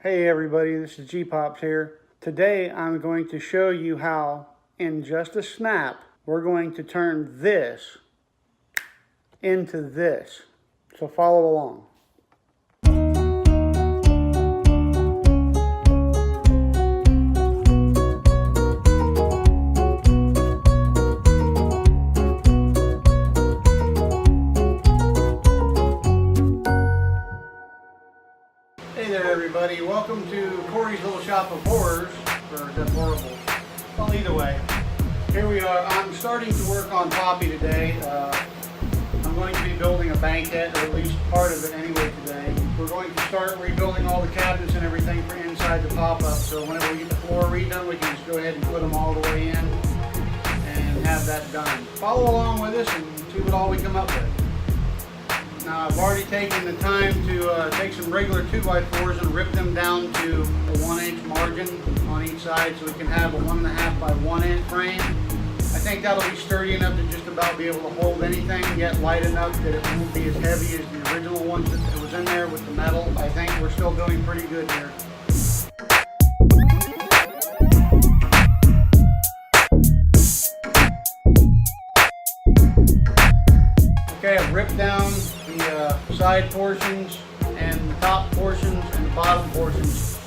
Hey everybody, this is G-Pops here. Today I'm going to show you how, in just a snap, we're going to turn this into this. So follow along. Hey there everybody, welcome to Corey's Little Shop of Horrors, or that's horrible. Well, either way, here we are. I'm starting to work on Poppy today. I'm going to be building a banquette, or at least part of it anyway today. We're going to start rebuilding all the cabinets and everything for inside the Popup, so whenever we get the floor redone, we can just go ahead and put them all the way in and have that done. Follow along with us and see what all we come up with. Now I've already taken the time to take some regular 2x4s and rip them down to a 1-inch margin on each side so we can have a 1.5 by 1 inch frame. I think that'll be sturdy enough to just about be able to hold anything, yet light enough that it won't be as heavy as the original ones that was in there with the metal. I think we're still doing pretty good here. Okay, I've ripped down the side portions and the top portions and the bottom portions.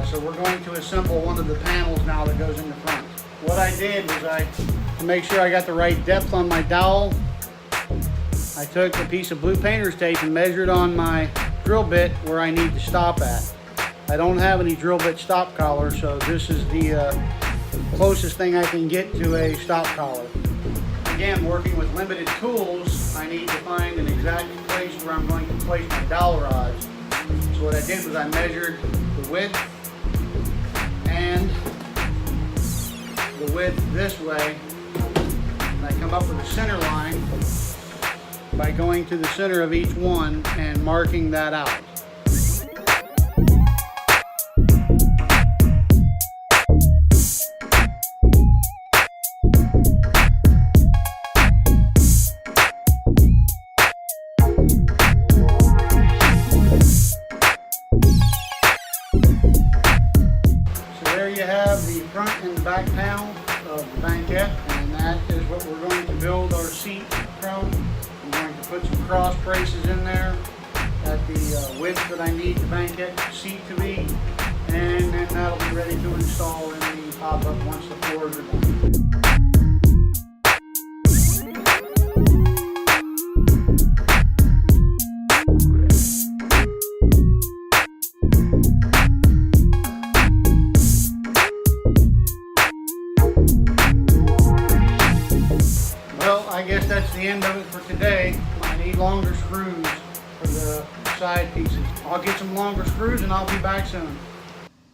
So we're going to assemble one of the panels now that goes in the front. What I did was to make sure I got the right depth on my dowel, I took a piece of blue painter's tape and measured on my drill bit where I need to stop at. I don't have any drill bit stop collar, so this is the closest thing I can get to a stop collar. Again, working with limited tools, I need to find an exact place where I'm going to place my dowel rods. So what I did was I measured the width and the width this way, and I come up with a center line by going to the center of each one and marking that out. There you have the front and back panel of the banquette, and that is what we're going to build our seat from. I'm going to put some cross braces in there at the width that I need the banquette seat to be, and then that'll be ready to install in the Popup once the floors are done. I guess that's the end of it for today. I need longer screws for the side pieces. I'll get some longer screws and I'll be back soon.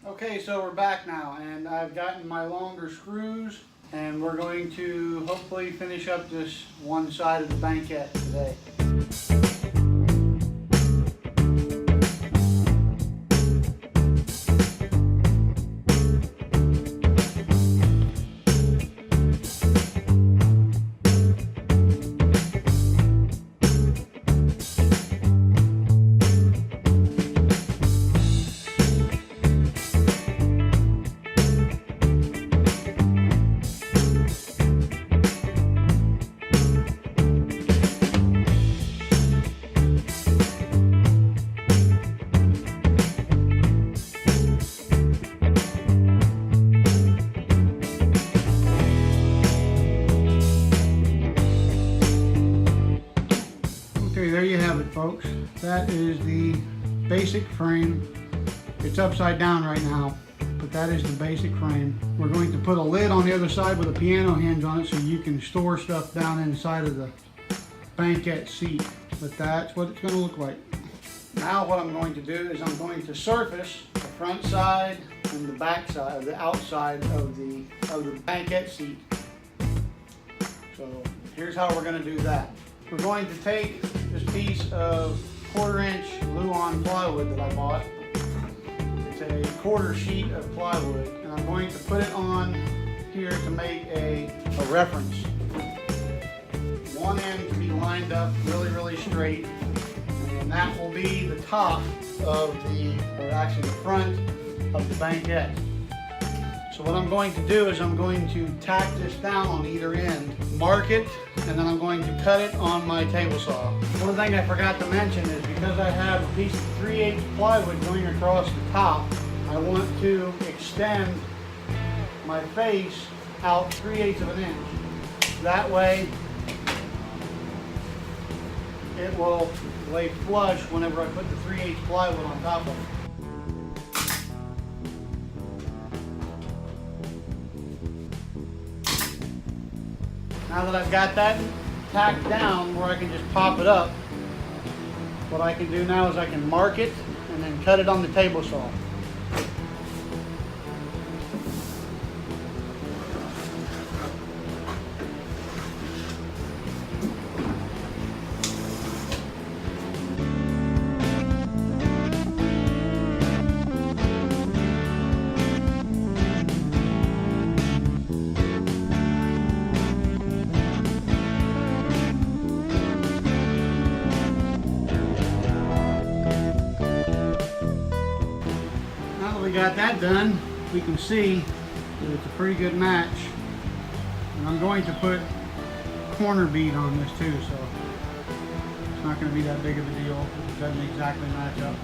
Okay, so we're back now, and I've gotten my longer screws, and we're going to hopefully finish up this one side of the banquette today. There you have it, folks. That is the basic frame. It's upside down right now, but that is the basic frame. We're going to put a lid on the other side with a piano hinge on it so you can store stuff down inside of the banquette seat. But that's what it's going to look like. Now what I'm going to do is I'm going to surface the front side and the back side, the outside of the banquette seat. So here's how we're going to do that. We're going to take this piece of 1/4-inch Luan plywood that I bought. It's a 1/4 sheet of plywood, and I'm going to put it on here to make a reference. One end can be lined up really straight, and And that will be the top of or actually the front of the banquette. So what I'm going to do is I'm going to tack this down on either end, mark it, and then I'm going to cut it on my table saw. One thing I forgot to mention is because I have a piece of 3/8 plywood going across the top, I want to extend my face out 3/8 of an inch. That way it will lay flush whenever I put the 3/8 plywood on top of it. Now that I've got that tacked down where I can just pop it up, what I can do now is I can mark it and then cut it on the table saw. We got that done, we can see that it's a pretty good match. And I'm going to put corner bead on this too, so it's not going to be that big of a deal if it doesn't exactly match up.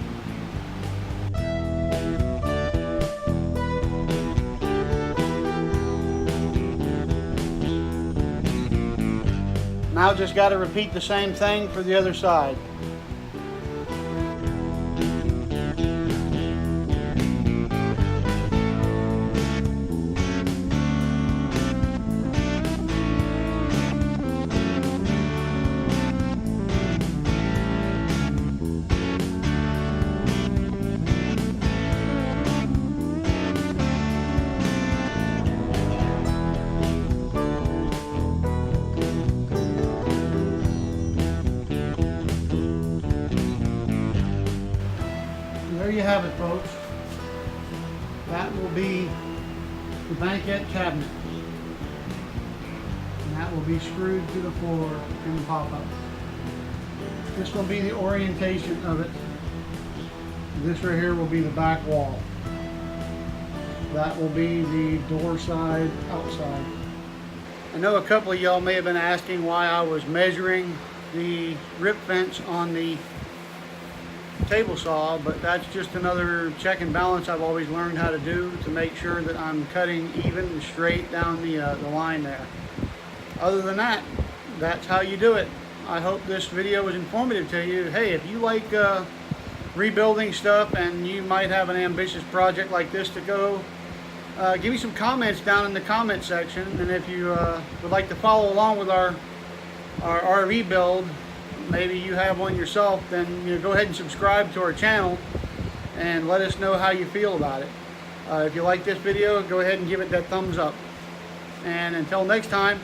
Now just got to repeat the same thing for the other side. There you have it, folks. That will be the banquette cabinet. And that will be screwed to the floor in the pop-up. This will be the orientation of it. This right here will be the back wall. That will be the door side outside. I know a couple of y'all may have been asking why I was measuring the rip fence on the table saw, but that's just another check and balance I've always learned how to do to make sure that I'm cutting even and straight down the line there. Other than that, that's how you do it. I hope this video was informative to you. Hey, if you like rebuilding stuff and you might have an ambitious project like this to go, give me some comments down in the comment section, and if you would like to follow along with our RV build, maybe you have one yourself, then go ahead and subscribe to our channel and let us know how you feel about it. If you like this video, go ahead and give it that thumbs up. And until next time,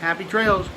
happy trails.